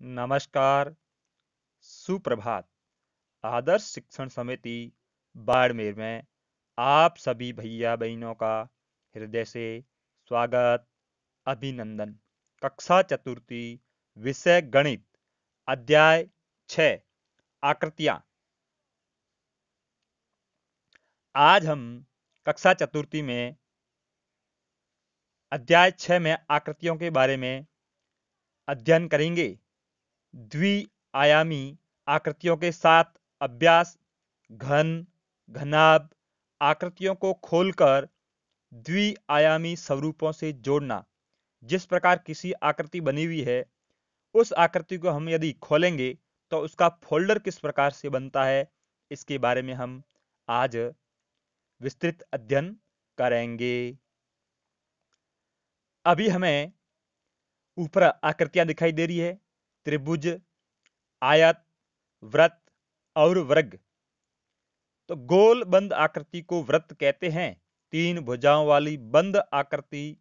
नमस्कार, सुप्रभात। आदर्श शिक्षण समिति बाड़मेर में आप सभी भैया बहनों का हृदय से स्वागत, अभिनंदन। कक्षा चतुर्थी, विषय गणित, अध्याय 6 आकृतियां। आज हम कक्षा चतुर्थी में अध्याय 6 में आकृतियों के बारे में अध्ययन करेंगे। द्विआयामी आकृतियों के साथ अभ्यास। घन, घनाभ आकृतियों को खोलकर द्विआयामी स्वरूपों से जोड़ना। जिस प्रकार किसी आकृति बनी हुई है, उस आकृति को हम यदि खोलेंगे तो उसका फोल्डर किस प्रकार से बनता है, इसके बारे में हम आज विस्तृत अध्ययन करेंगे। अभी हमें ऊपर आकृतियां दिखाई दे रही है, त्रिभुज, आयत, वृत्त और वर्ग। तो गोल बंद आकृति को वृत्त कहते हैं। 3 भुजाओं वाली बंद आकृति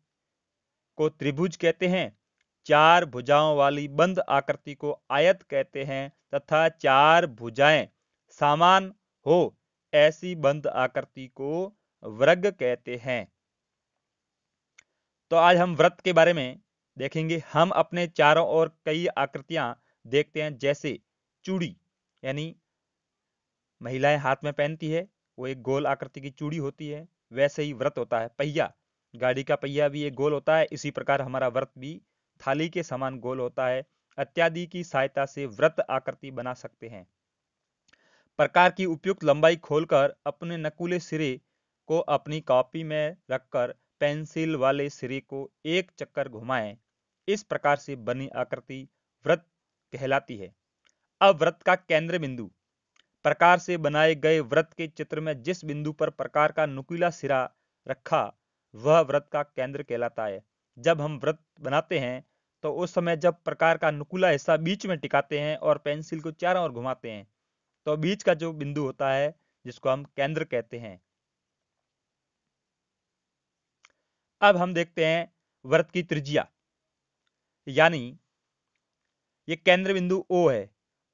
को त्रिभुज कहते हैं। 4 भुजाओं वाली बंद आकृति को आयत कहते हैं तथा 4 भुजाएं समान हो ऐसी बंद आकृति को वर्ग कहते हैं। तो आज हम वृत्त के बारे में देखेंगे। हम अपने चारों ओर कई आकृतियां देखते हैं, जैसे चूड़ी, यानी महिलाएं हाथ में पहनती है, वो एक गोल आकृति की चूड़ी होती है। वैसे ही व्रत होता है। पहिया, गाड़ी का पहिया भी एक गोल होता है। इसी प्रकार हमारा व्रत भी थाली के समान गोल होता है। इत्यादि की सहायता से व्रत आकृति बना सकते हैं। प्रकार की उपयुक्त लंबाई खोलकर अपने नकुले सिरे को अपनी कॉपी में रखकर पेंसिल वाले सिरे को एक चक्कर घुमाएं। इस प्रकार से बनी आकृति व्रत कहलाती है। अब व्रत का केंद्र बिंदु। प्रकार से बनाए गए व्रत के चित्र में जिस बिंदु पर प्रकार का नुकीला सिरा रखा, वह व्रत का केंद्र कहलाता है। जब हम व्रत बनाते हैं तो उस समय जब प्रकार का नुकीला हिस्सा बीच में टिकाते हैं और पेंसिल को चारों ओर घुमाते हैं, तो बीच का जो बिंदु होता है, जिसको हम केंद्र कहते हैं। अब हम देखते हैं व्रत की त्रिज्या, यानी ये केंद्र बिंदु O है।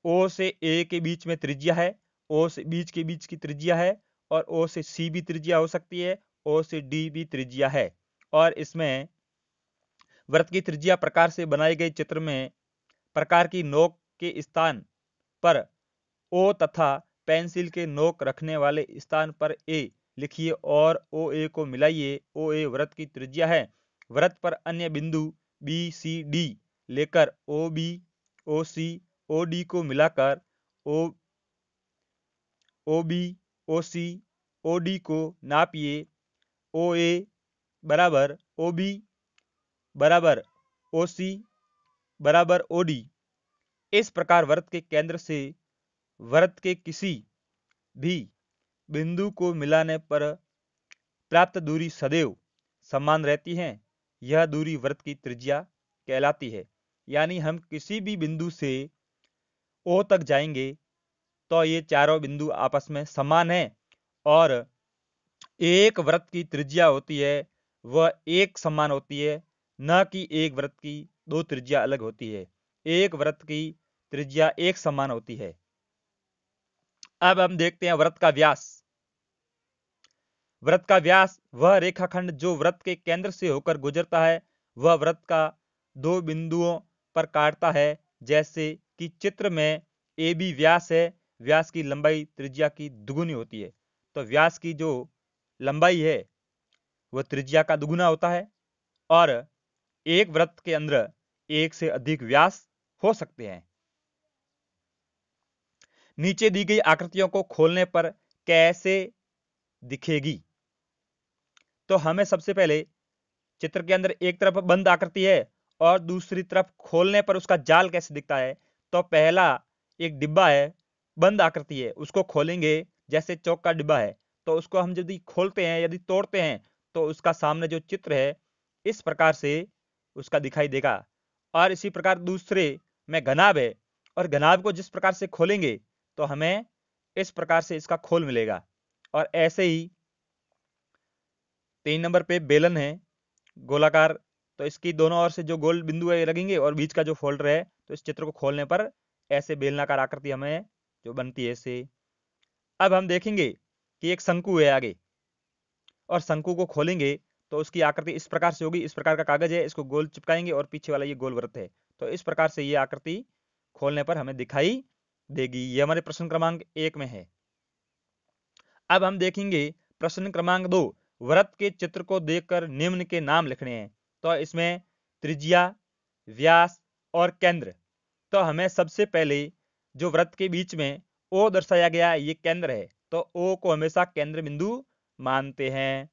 O से A के बीच में त्रिज्या है, O से बीच के बीच की त्रिज्या है, और O से C भी त्रिज्या हो सकती है, O से D भी त्रिज्या है। और इसमें वृत्त की त्रिज्या प्रकार से बनाए गए चित्र में प्रकार की नोक के स्थान पर O तथा पेंसिल के नोक रखने वाले स्थान पर A लिखिए और OA को मिलाइए। OA वृत्त की त्रिज्या है। वृत्त पर अन्य बिंदु B, C, D लेकर OB, OC, OD को मिलाकर OB, OC, OD को नापिए। OA बराबर OB बराबर OC बराबर OD। इस प्रकार वृत्त के केंद्र से वृत्त के किसी भी बिंदु को मिलाने पर प्राप्त दूरी सदैव समान रहती है। यह दूरी वृत्त की त्रिज्या कहलाती है। यानी हम किसी भी बिंदु से O तक जाएंगे तो ये चारों बिंदु आपस में समान हैं, और एक वृत्त की त्रिज्या होती है वह एक समान होती है, न कि एक वृत्त की दो त्रिज्या अलग होती है। एक वृत्त की त्रिज्या एक समान होती है। अब हम देखते हैं वृत्त का व्यास। वृत्त का व्यास वह रेखाखंड जो वृत्त के केंद्र से होकर गुजरता है, वह वृत्त का दो बिंदुओं पर काटता है। जैसे कि चित्र में AB व्यास है, व्यास की लंबाई त्रिज्या की दुगुनी होती है। तो व्यास की जो लंबाई है वह त्रिज्या का दुगुना होता है, और एक वृत्त के अंदर एक से अधिक व्यास हो सकते हैं। नीचे दी गई आकृतियों को खोलने पर कैसे दिखेगी? तो हमें सबसे पहले चित्र के अंदर एक तरफ बंद आकृति है और दूसरी तरफ खोलने पर उसका जाल कैसे दिखता है। तो पहला एक डिब्बा है, बंद आकृति है, उसको खोलेंगे। जैसे चौक का डिब्बा है, तो उसको हम यदि खोलते हैं, यदि तोड़ते हैं, तो उसका सामने जो चित्र है इस प्रकार से उसका दिखाई देगा। और इसी प्रकार दूसरे में घनाभ है, और घनाभ को जिस प्रकार से खोलेंगे तो हमें इस प्रकार से इसका खोल मिलेगा। और ऐसे ही 3 नंबर पे बेलन है, गोलाकार, तो इसकी दोनों ओर से जो गोल बिंदु है लगेंगे और बीच का जो फोल्डर है, तो इस चित्र को खोलने पर ऐसे बेलनाकार आकृति हमें जो बनती है ऐसे। अब हम देखेंगे कि एक शंकु है आगे, और शंकु को खोलेंगे तो उसकी आकृति इस प्रकार से होगी। इस प्रकार का कागज है, इसको गोल चिपकाएंगे और पीछे वाला ये गोल वृत्त है, तो इस प्रकार से ये आकृति खोलने पर हमें दिखाई देगी। ये हमारे प्रश्न क्रमांक 1 में है। अब हम देखेंगे प्रश्न क्रमांक 2, वृत्त के चित्र को देखकर निम्न के नाम लिखने हैं। तो इसमें त्रिज्या, व्यास और केंद्र। तो हमें सबसे पहले जो वृत्त के बीच में ओ दर्शाया गया है, ये केंद्र है, तो ओ को हमेशा केंद्र बिंदु मानते हैं।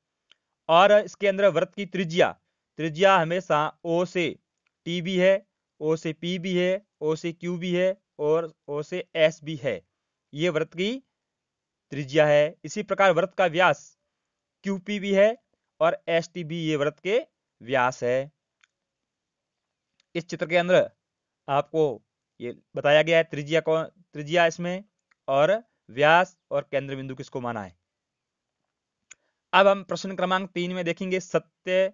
और इसके अंदर वृत्त की त्रिज्या, त्रिज्या हमेशा ओ से टी भी है, ओ से पी भी है, ओ से क्यू भी है और ओ से एस भी है। ये वृत्त की त्रिज्या है। इसी प्रकार वृत्त का व्यास क्यूपी भी है और एस टी भी ये वृत्त के व्यास है। इस चित्र के अंदर आपको ये बताया गया है त्रिज्या इसमें, और व्यास और केंद्र बिंदु किसको माना है। अब हम प्रश्न क्रमांक 3 में देखेंगे सत्य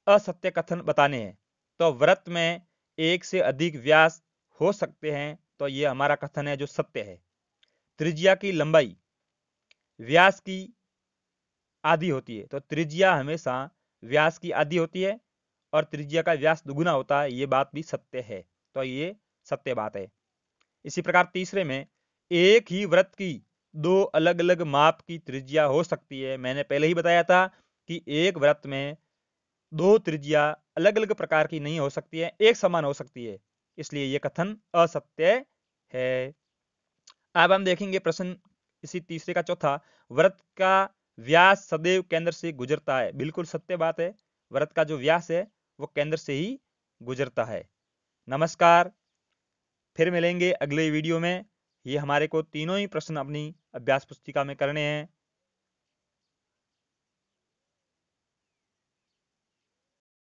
असत्य कथन बताने हैं। तो वृत्त में एक से अधिक व्यास हो सकते हैं, तो ये हमारा कथन है जो सत्य है। त्रिज्या की लंबाई व्यास की आधी होती है, तो त्रिज्या हमेशा व्यास की आधी होती है और त्रिज्या का व्यास दुगुना होता है, ये बात भी सत्य है, तो ये सत्य बात है। इसी प्रकार तीसरे में एक ही वृत्त की दो अलग अलग माप की त्रिज्या हो सकती है। मैंने पहले ही बताया था कि एक वृत्त में दो त्रिज्या अलग अलग प्रकार की नहीं हो सकती है, एक समान हो सकती है, इसलिए यह कथन असत्य है। अब हम देखेंगे प्रश्न इसी तीसरे का चौथा, वृत्त का व्यास सदैव केंद्र से गुजरता है। बिल्कुल सत्य बात है, वृत्त का जो व्यास है वो केंद्र से ही गुजरता है। नमस्कार, फिर मिलेंगे अगले वीडियो में। ये हमारे को तीनों ही प्रश्न अपनी अभ्यास पुस्तिका में करने हैं।